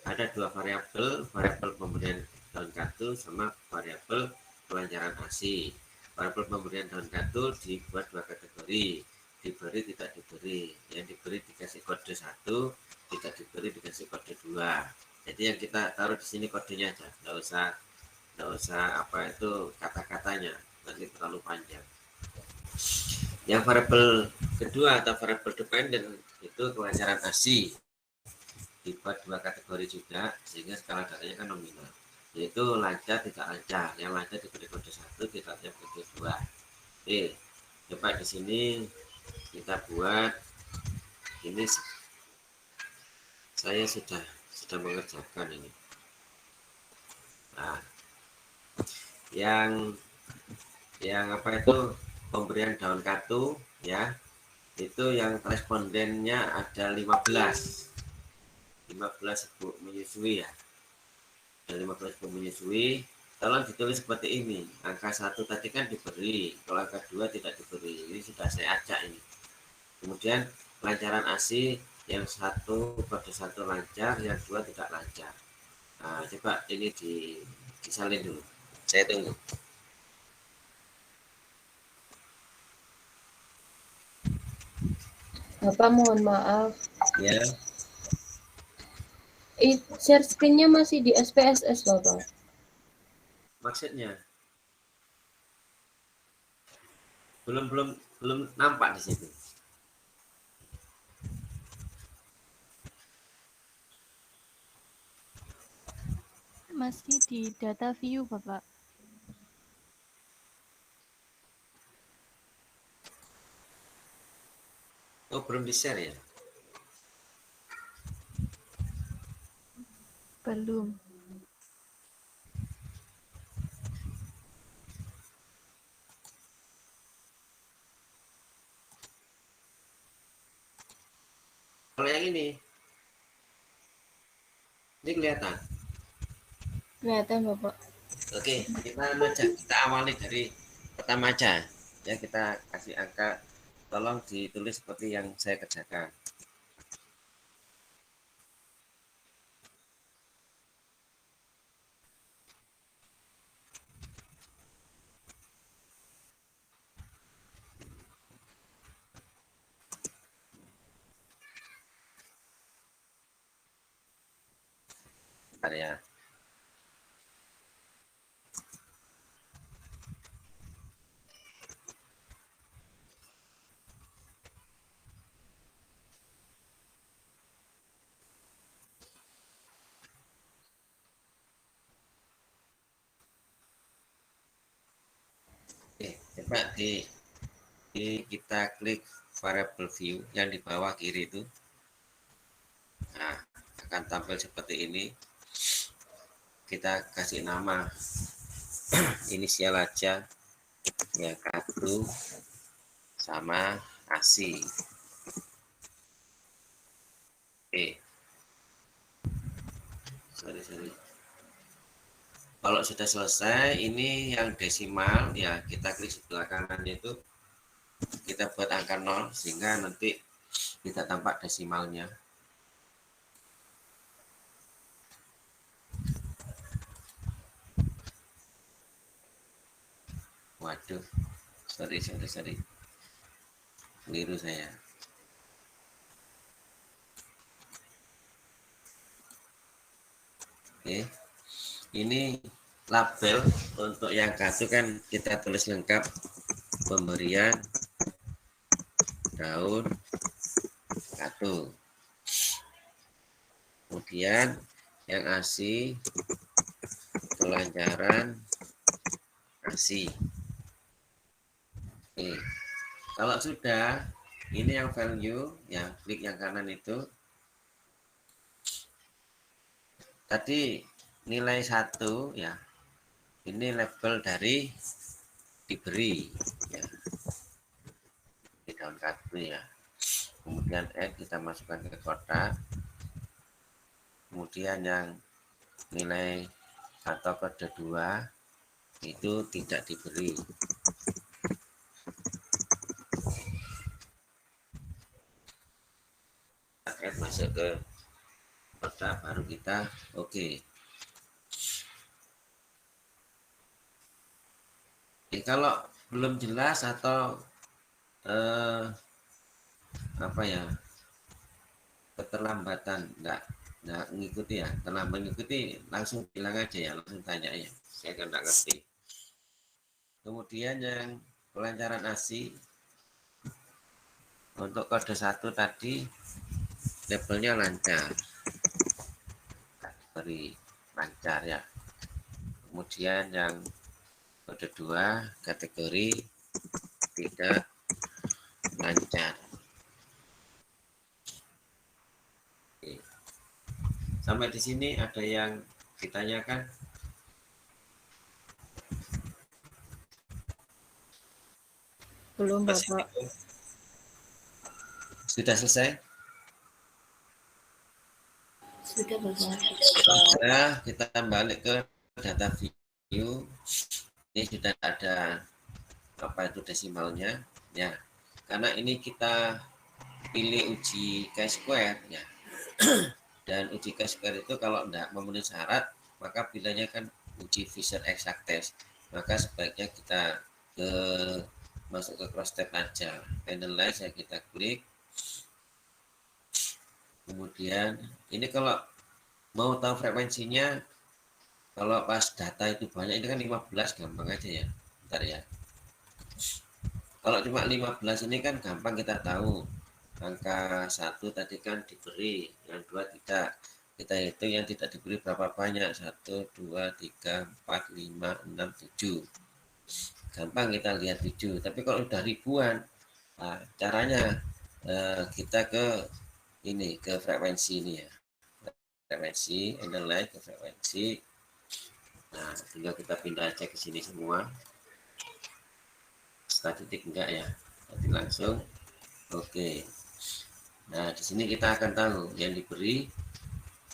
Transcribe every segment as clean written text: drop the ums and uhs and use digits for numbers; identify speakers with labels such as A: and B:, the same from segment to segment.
A: ada dua variabel, variabel pemberian daun kartu sama variabel kelancaran ASI. Variabel pemberian daun kartu dibuat dua kategori, diberi tidak diberi. Yang diberi dikasih kode 1, tidak diberi dikasih kode 2. Jadi yang kita taruh di sini kodenya aja, nggak usah apa itu kata-katanya, nanti terlalu panjang. Yang variabel kedua atau variabel dependen itu kelancaran ASI, dibuat dua kategori juga sehingga skala datanya kan nominal, yaitu lancar tidak lancar. Yang lancar diberi kode 1, tidaknya kode 2. Oke, coba di sini kita buat ini. Saya sudah mengerjakan ini. Nah, yang apa itu pemberian daun kartu ya, itu yang respondennya ada 15 ibu menyusui ya. Ada 15 ibu menyusui. Tolong ditulis seperti ini. Angka 1 tadi kan diberi, kalau angka 2 tidak diberi. Ini sudah saya acak ini. Kemudian kelancaran ASI, yang 1 kode 1 lancar, yang 2 tidak lancar. Nah, coba ini disalin dulu. Saya tunggu.
B: Bapak mohon maaf.
A: Ya.
B: Share screen-nya masih di SPSS, Bapak.
A: Maksudnya belum nampak di situ.
C: Masih di data view, Bapak.
A: Oh, belum di-share ya?
C: Belum.
A: Kalau yang ini kelihatan.
B: Kelihatan, Bapak.
A: Oke, kita awali dari pertama aja. Ya, kita kasih angka. Tolong ditulis seperti yang saya kerjakan. Bentar ya. Oke, coba kita klik variable view yang di bawah kiri itu. Nah, akan tampil seperti ini. Kita kasih nama inisial aja, ya, kartu sama ASI. Oke. Sorry. Kalau sudah selesai, ini yang desimal ya, kita klik sebelah kanan itu, kita buat angka 0 sehingga nanti tidak tampak desimalnya. Waduh, sorry, keliru saya. Oke, ini label untuk yang kartu kan kita tulis lengkap, pemberian daun kartu. Kemudian yang ASI, kelancaran ASI. Oke, kalau sudah, ini yang value, ya, klik yang kanan itu. Tadi nilai 1 ya, ini label dari diberi ya, di daun kartu ya. Kemudian kita masukkan ke kotak. Kemudian yang nilai atau kode 2 itu tidak diberi. Masuk ke kotak baru kita oke. Kalau belum jelas atau apa ya, keterlambatan nggak ngikuti ya, terlambat ngikuti, langsung bilang aja ya, langsung tanya ya, saya kan nggak ngerti. Kemudian yang kelancaran ASI untuk kode 1 tadi labelnya lancar, kategori lancar ya. Kemudian yang kode 2 kategori tidak lancar. Oke. Sampai di sini ada yang ditanyakan?
B: Belum, Bapak.
A: Sudah selesai?
B: Sudah, Bapak.
A: Nah, kita balik ke data view. Ini sudah ada apa itu desimalnya ya. Karena ini kita pilih uji chi-square ya. Dan uji chi-square itu kalau tidak memenuhi syarat, maka pilihannya kan uji Fisher exact test. Maka sebaiknya kita masuk ke cross tab aja. Analyze ya, kita klik. Kemudian ini kalau mau tahu frekuensinya, kalau pas data itu banyak, ini kan 15, gampang aja ya. Bentar ya. Kalau cuma 15 ini kan gampang kita tahu. Angka 1 tadi kan diberi, yang 2 tidak. Kita hitung yang tidak diberi berapa banyak. 1, 2, 3, 4, 5, 6, 7. Gampang kita lihat 7. Tapi kalau udah ribuan, nah, caranya kita ke ini, ke frekuensi ini ya. Frekuensi, analyze ke frekuensi. Nah, tinggal kita pindah aja ke sini semua. Statistik enggak ya, nanti langsung oke. Nah, di sini kita akan tahu yang diberi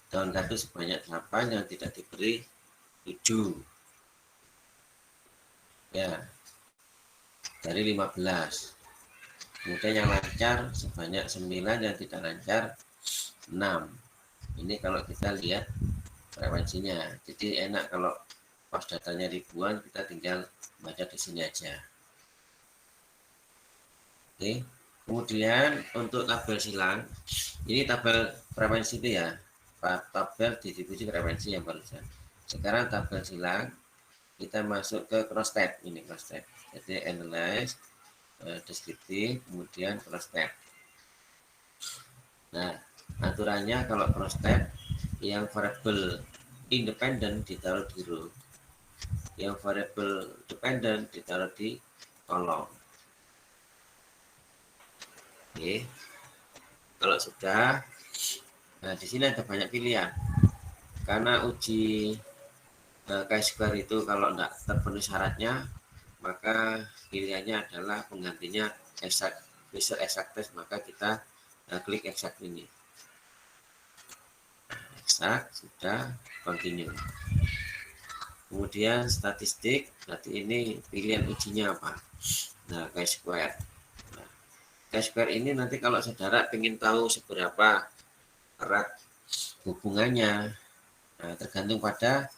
A: daun kado sebanyak 8, yang tidak diberi 7 ya, dari 15. Kemudian yang lancar sebanyak 9, yang tidak lancar 6. Ini kalau kita lihat frekuensinya. Jadi enak kalau pas datanya ribuan, kita tinggal baca di sini aja. Oke. Kemudian untuk tabel silang, ini tabel frekuensi itu ya, tabel distribusi frekuensi yang barusan. Sekarang tabel silang, kita masuk ke cross tab, ini cross tab. Jadi analyze, deskriptif, kemudian cross tab. Nah, aturannya kalau cross tab, yang variabel independen ditaruh di row, yang variabel dependent ditaruh di kolom. Oke. Kalau sudah, nah di sini ada banyak pilihan. Karena uji chi-square itu kalau tidak terpenuhi syaratnya, maka pilihannya adalah penggantinya exact, Fisher exact test, maka kita klik exact ini. Exact, sudah, continue. Kemudian statistik, berarti ini pilihan ujinya apa? Nah, chi-square. Chi-square ini nanti kalau saudara ingin tahu seberapa erat hubungannya, nah, tergantung pada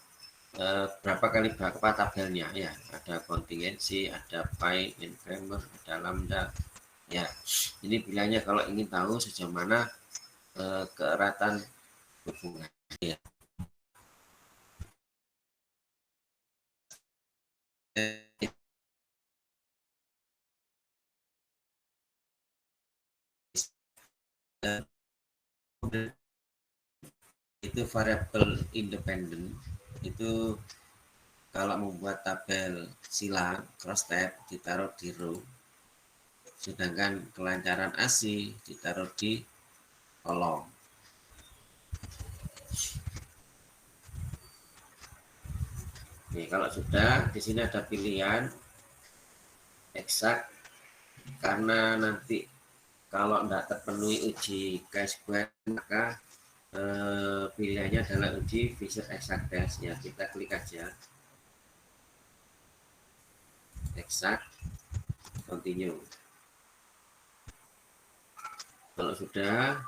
A: berapa kali berapa tabelnya ya. Ada kontingensi, ada pi, inframer, ada lambda ya. Ini pilihannya kalau ingin tahu sejauh mana keeratan hubungan ya. Itu variabel independen itu kalau membuat tabel silang cross tab ditaruh di row, sedangkan kelancaran ASI ditaruh di kolom. Nih, kalau sudah di sini ada pilihan exact, karena nanti kalau tidak terpenuhi uji chi-square, maka pilihannya adalah uji Fisher exact test ya. Kita klik aja exact, continue. Kalau sudah,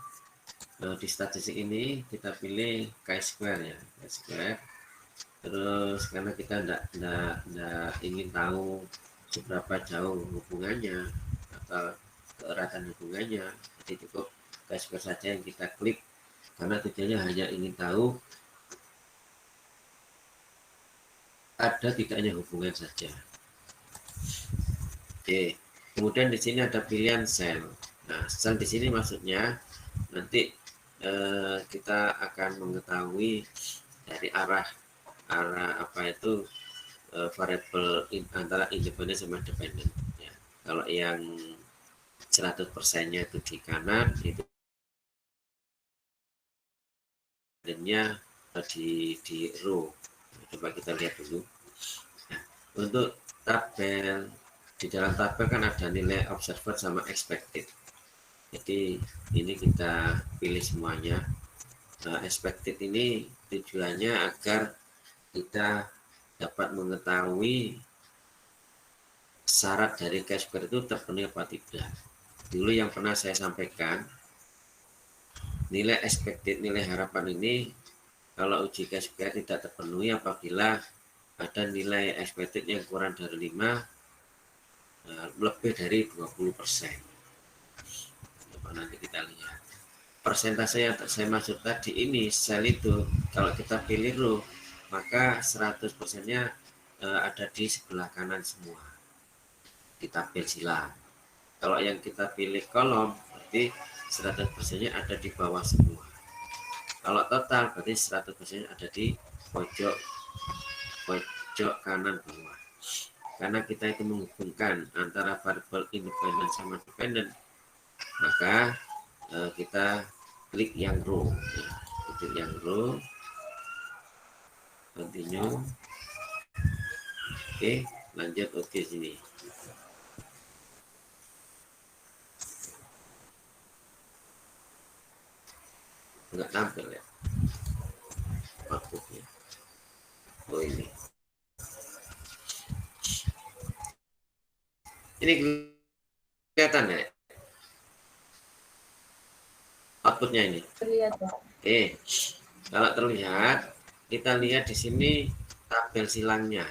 A: Di statistik ini kita pilih chi-square ya, chi-square. Terus karena kita tidak ingin tahu seberapa jauh hubungannya atau keeratan hubungannya, jadi cukup chi-square saja yang kita klik, karena tujuannya hanya ingin tahu ada tidaknya hubungan saja. Oke, kemudian di sini ada pilihan sel. Nah, sel di sini maksudnya nanti kita akan mengetahui dari arah apa itu variabel antara independen sama dependen. Ya. Kalau yang 100%-nya itu di kanan, itu independennya di row. Coba kita lihat dulu. Nah, untuk tabel, di dalam tabel kan ada nilai observed sama expected. Jadi ini kita pilih semuanya. Nah, expected ini tujuannya agar kita dapat mengetahui syarat dari chi-square itu terpenuhi apa tidak. Dulu yang pernah saya sampaikan, nilai expected, nilai harapan ini kalau uji chi-square tidak terpenuhi apabila ada nilai expected yang kurang dari 5, lebih dari 20%. Coba nanti kita lihat. Persentase yang saya maksud tadi ini, sel itu kalau kita pilih row, maka 100%-nya ada di sebelah kanan semua di tabel silang. Kalau yang kita pilih kolom, berarti 100%-nya ada di bawah semua. Kalau total, berarti 100%-nya ada di pojok kanan bawah. Karena kita itu menghubungkan antara variabel independen sama dependen, maka kita klik yang row, ya. Klik yang row, continue. Oke, lanjut. Oke, sini nggak tampil ya outputnya. Oh, ini kelihatan ya outputnya ini.
B: Terlihat, Pak.
A: Oke, kalau terlihat, kita lihat di sini tabel silangnya,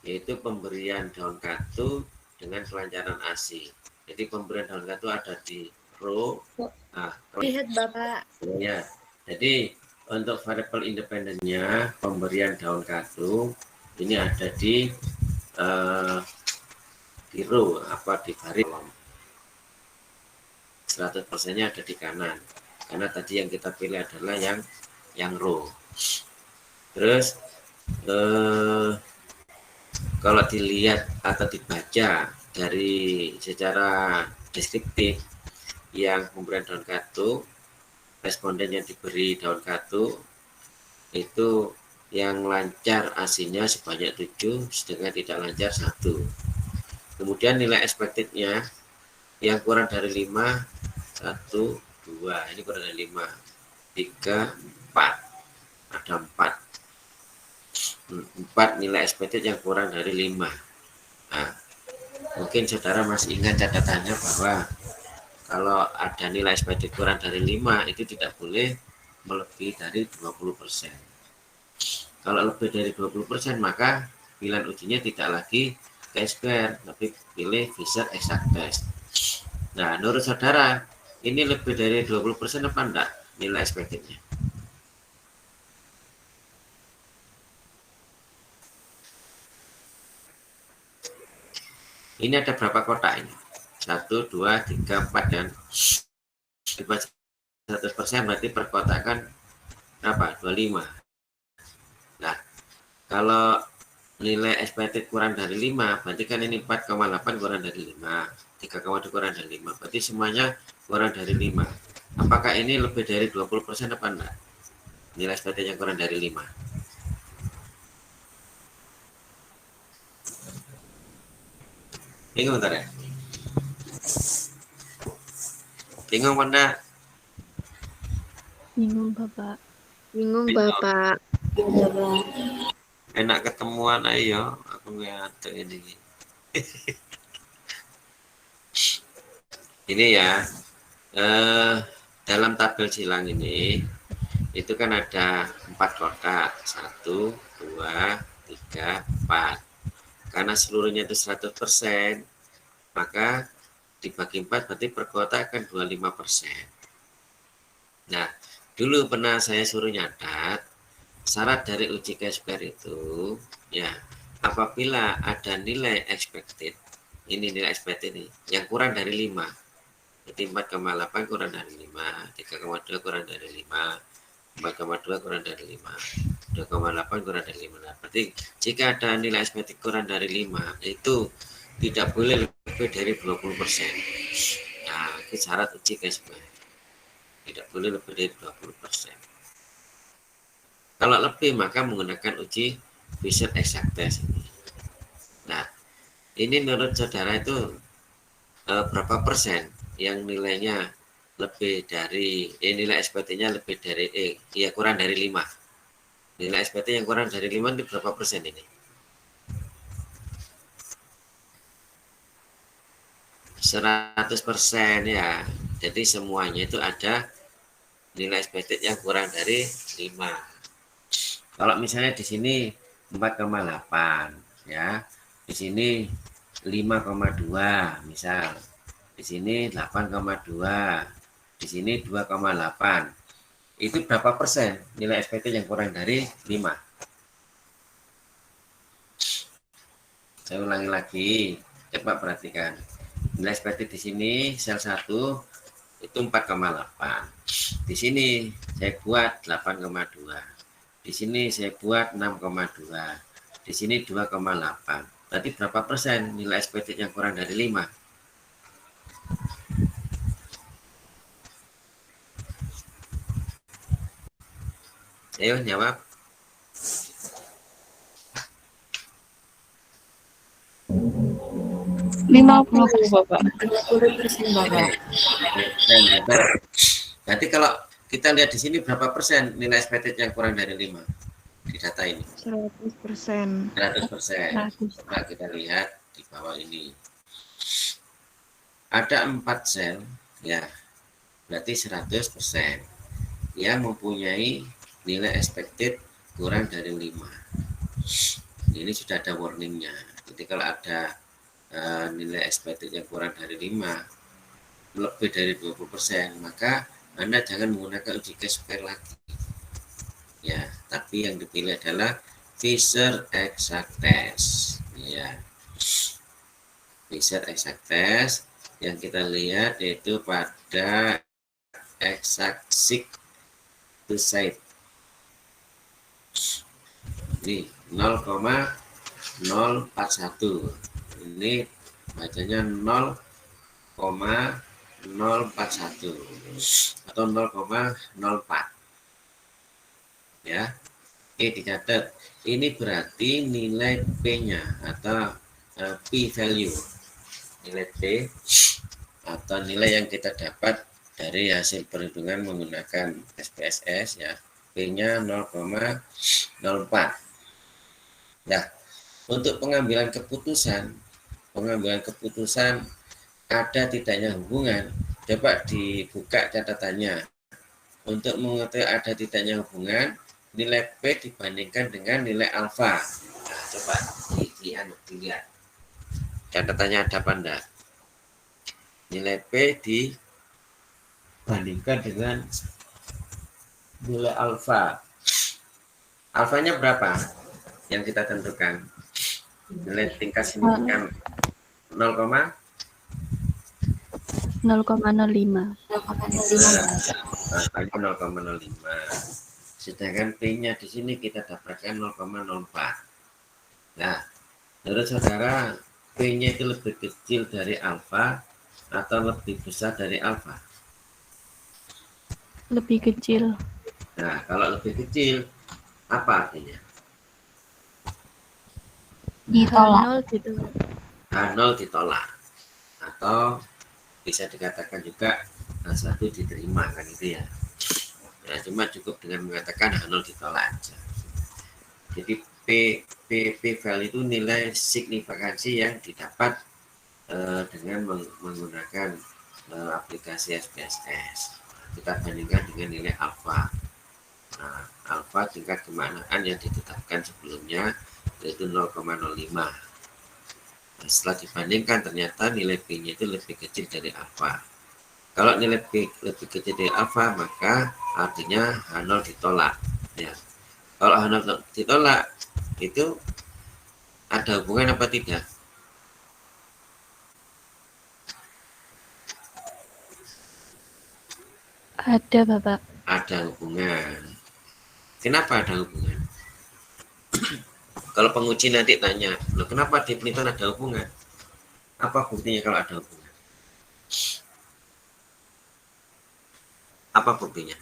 A: yaitu pemberian daun katu dengan kelancaran ASI. Jadi pemberian daun katu ada di row. Nah,
B: Lihat, Bapak.
A: ya. Jadi untuk variabel independennya pemberian daun katu ini ada di row, di baris. 100%-nya ada di kanan, karena tadi yang kita pilih adalah yang row. Terus kalau dilihat atau dibaca dari secara deskriptif, yang pemberian daun katu, responden yang diberi daun katu itu yang lancar ASI-nya sebanyak 7, sedangkan tidak lancar 1. Kemudian nilai expected-nya yang kurang dari 5, 1, 2, ini kurang dari 5, 3, 4, ada 4 nilai expected yang kurang dari 5. Nah, mungkin saudara masih ingat catatannya bahwa kalau ada nilai expected kurang dari 5 itu tidak boleh melebihi dari 20%. Kalau lebih dari 20%, maka pilihan ujinya tidak lagi chi-square, tapi pilih Fisher exact test. Nah, menurut saudara, ini lebih dari 20% apa enggak nilai expected-nya? Ini ada berapa kotak ini? 1, 2, 3, 4, dan 100% berarti perkotakan apa? 25. Nah, kalau nilai expected kurang dari 5, berarti kan ini 4,8 kurang dari 5, 3,2 kurang dari 5, berarti semuanya kurang dari 5. Apakah ini lebih dari 20% apa enggak? Nilai expected yang kurang dari 5. Bingung bentar ya? Bingung Bunda?
C: Bingung, Bapak.
B: Bingung,
A: Bingung.
B: Bapak. Iya, Bapak.
A: Enak ketemuan ayo, aku ngantuk ini. Ini ya, dalam tabel silang ini itu kan ada 4 kotak, 1, 2, 3, 4. Karena seluruhnya itu 100%, maka dibagi 4 berarti per kotak akan 25%. Nah, dulu pernah saya suruh nyatat syarat dari uji Chi-square itu, ya, apabila ada nilai expected, ini nilai expected ini, yang kurang dari 5, jadi 4,8 kurang dari 5, 3,2 kurang dari 5, 4,2 kurang dari 5, 2,8 kurang dari 5. Nah, berarti jika ada nilai expected kurang dari 5, itu tidak boleh lebih dari 20%. Nah, itu syarat uji Chi-square. Tidak boleh lebih dari 20%. Kalau lebih maka menggunakan uji Fisher exact test ini. Nah, ini menurut saudara itu berapa persen yang nilainya lebih dari nilai SPT-nya lebih dari kurang dari 5. Nilai SPT yang kurang dari 5 itu berapa persen ini? 100% ya. Jadi semuanya itu ada nilai SPT yang kurang dari 5. Kalau misalnya di sini 4,8 ya. Di sini 5,2 misal. Di sini 8,2. Di sini 2,8. Itu berapa persen nilai SPT yang kurang dari 5? Saya ulangi lagi. Coba perhatikan. Nilai SPT di sini sel 1 itu 4,8. Di sini saya buat 8,2. Di sini saya buat 6,2. Di sini 2,8. Berarti berapa persen nilai SPT yang kurang dari 5? Ayo jawab.
C: 50 Bapak.
B: 50% Bapak.
A: Berarti kalau kita lihat di sini berapa persen nilai SPT yang kurang dari 5 di data ini?
B: 100%.
A: 100%. Nah, kita lihat di bawah ini. Ada 4 sel, ya, berarti 100% yang mempunyai nilai expected kurang dari 5. Ini sudah ada warningnya. Jadi kalau ada nilai expected yang kurang dari 5, lebih dari 20%, maka Anda jangan menggunakan uji Chi-square lagi. Ya, tapi yang dipilih adalah Fisher exact test. Ya. Fisher exact test yang kita lihat yaitu pada exact seek to site. Ini 0,041. Ini bacanya 0,041 atau 0,04. Ya. Oke, dicatat. Ini berarti nilai P-nya atau P value. Nilai P atau nilai yang kita dapat dari hasil perhitungan menggunakan SPSS, ya. P-nya 0,04. Nah, untuk pengambilan keputusan ada tidaknya hubungan, coba dibuka catatannya. Untuk mengetahui ada tidaknya hubungan, nilai P dibandingkan dengan nilai alfa. Nah, coba dilihat. Catatannya ada apa enggak? Nilai P dibandingkan dengan nilai alfa. Alfanya berapa yang kita tentukan? Nilai tingkat signifikan 0,05. Alfanya 0,05. Sedangkan P-nya di sini kita dapatkan 0,04. Nah, menurut saudara P-nya itu lebih kecil dari alfa atau lebih besar dari alfa?
C: Lebih kecil.
A: Nah, kalau lebih kecil, apa artinya?
C: Ditolak.
A: H0 ditolak. Atau bisa dikatakan juga H1 diterima, kan itu ya. Nah, cuma cukup dengan mengatakan H0 ditolak aja. Jadi P value itu nilai signifikansi yang didapat dengan menggunakan aplikasi SPSS. kita bandingkan dengan nilai alfa. Nah, alfa tingkat kemaknaan yang ditetapkan sebelumnya yaitu 0,05. Nah, setelah dibandingkan ternyata nilai B-nya itu lebih kecil dari alfa. Kalau nilai B lebih kecil dari alfa, maka artinya H0 ditolak. Ya. Kalau H0 ditolak, itu ada hubungan apa tidak?
C: Ada, Bapak.
A: Ada hubungan. Kenapa ada hubungan? Kalau penguji nanti tanya, loh kenapa di penelitian ada hubungan? Apa buktinya kalau ada hubungan? Apa buktinya?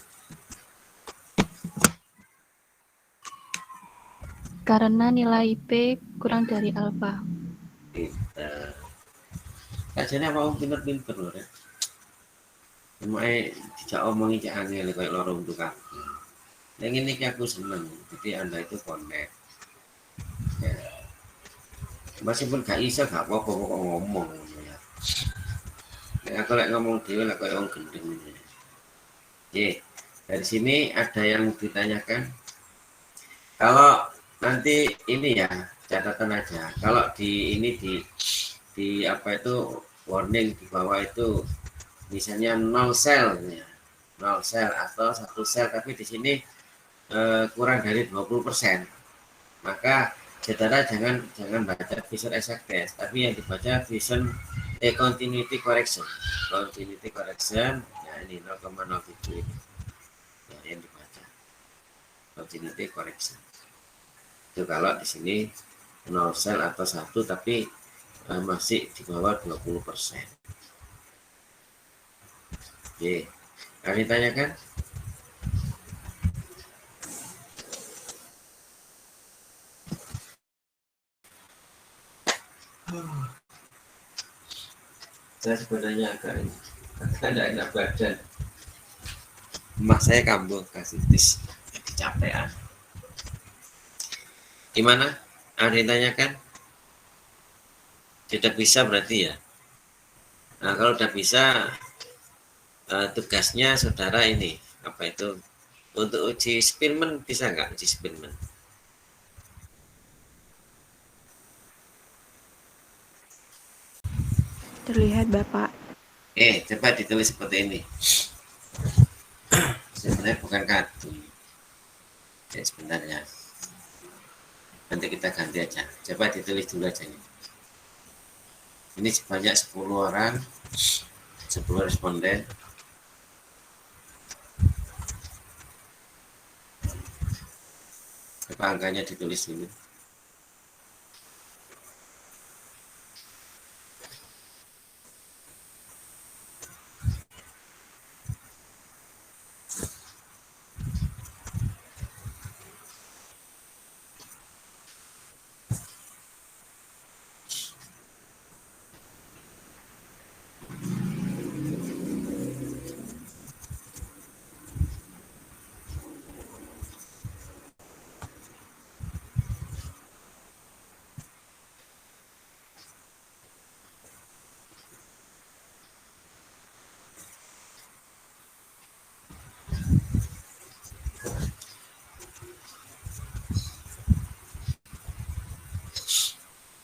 C: Karena nilai P kurang dari alfa.
A: Kita. Kajane apa pinter-pinter loh ya. Cuma tidak omongi cak angel kayak lorong untuk aku. Yang ini aku seneng, jadi Anda itu connect. Ya. Meskipun gak bisa gak apa-apa kok ngomong ya. Aku lagi ngomong dia lah kayak orang gendeng. Oke, dari sini ada yang ditanyakan. Kalau nanti ini ya catatan aja. Kalau di ini di apa itu warning di bawah itu misalnya 0 sel ya. 0 sel atau 1 sel tapi di sini kurang dari 20%. Maka saudara jangan baca vision exact test, tapi yang dibaca vision continuity correction. Continuity correction, ya ini 0,07 ini. Ya, yang dibaca. Continuity correction. Itu kalau di sini 0 sel atau 1 tapi masih di bawah 20%. Oke. Ada ditanyakan? Saya sebenarnya agak enak badan. Emak saya kambuh kasih tis kecapean. Gimana? Ada yang tanyakan? Tidak bisa berarti ya. Nah kalau udah bisa tugasnya saudara ini apa itu untuk uji Spearman bisa nggak uji Spearman?
B: Terlihat Bapak.
A: Coba ditulis seperti ini. Sebenarnya bukan kartu. Ya, sebentar ya. Nanti kita ganti aja. Coba ditulis dulu aja ini. Ini sebanyak 10 orang, 10 responden. Coba angkanya ditulis dulu.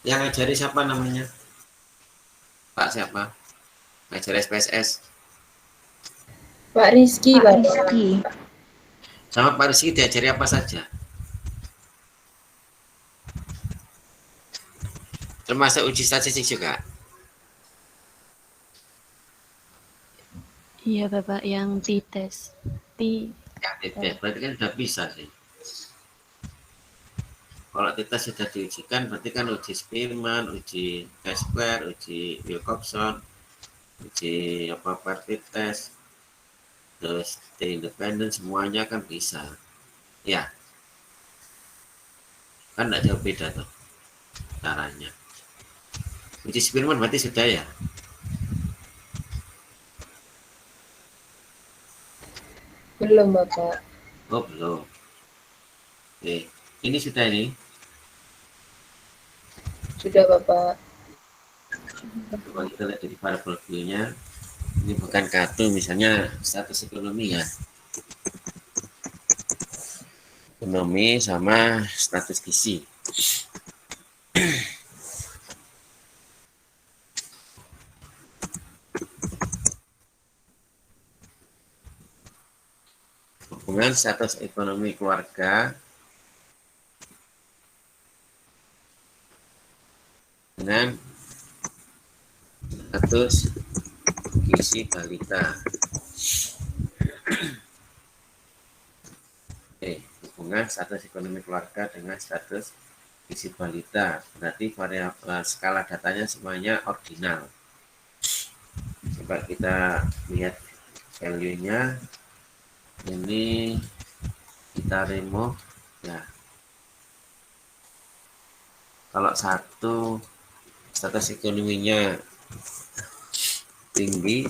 A: Yang ngajari siapa namanya? Pak siapa? Ngajar SPSS.
D: Pak Rizky,
B: Pak
D: Bapak.
B: Rizky.
A: Sama Pak Rizky diajari apa saja? Termasuk uji statistik juga?
C: Iya, Bapak, yang T-test.
A: Ya, berarti kan sudah bisa sih. Kalau kita sudah diujikan, berarti kan uji Spearman, uji Kessler, uji Wilcoxon, uji apa party test, terus T independent semuanya kan bisa. Ya, kan tidak jauh beda tuh caranya. Uji Spearman berarti sudah ya?
D: Belum, Bapak.
A: Oh belum. Oke, ini sudah ini.
D: Sudah, Bapak.
A: Coba kita lihat dari variable view-nya. Ini bukan kartu, misalnya status ekonomi ya. Ekonomi sama status gizi. Hubungan status ekonomi keluarga dengan status gizi balita. Hubungan status ekonomi keluarga dengan status gizi balita. Berarti variabel skala datanya semuanya ordinal. Coba kita lihat value-nya. Ini kita remove ya. Kalau satu status ekonominya tinggi,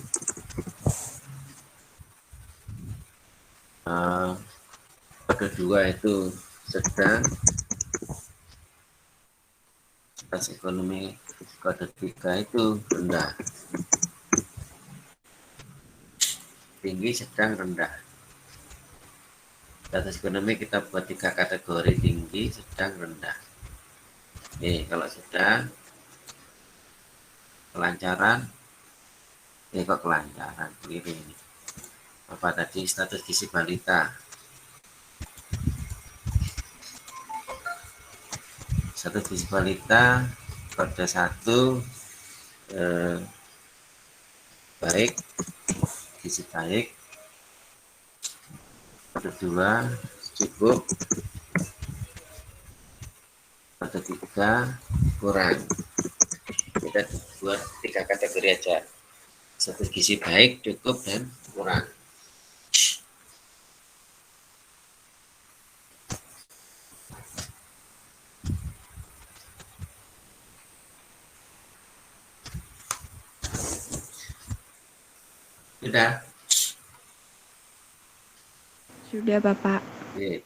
A: kode 2 itu sedang, status ekonomi kode 3 itu rendah. Tinggi, sedang, rendah. Status ekonomi kita buat 3 kategori, tinggi, sedang, rendah. Kalau sedang, kelancaran, kok kelancaran, keliru ini. Apa tadi status gizi balita? Status gizi balita kode 1 baik, gizi baik. Kode 2 cukup, kode 3 kurang. Kita buat 3 kategori aja. Status gizi baik, cukup, dan kurang. Sudah?
B: Sudah, Bapak.
A: Oke.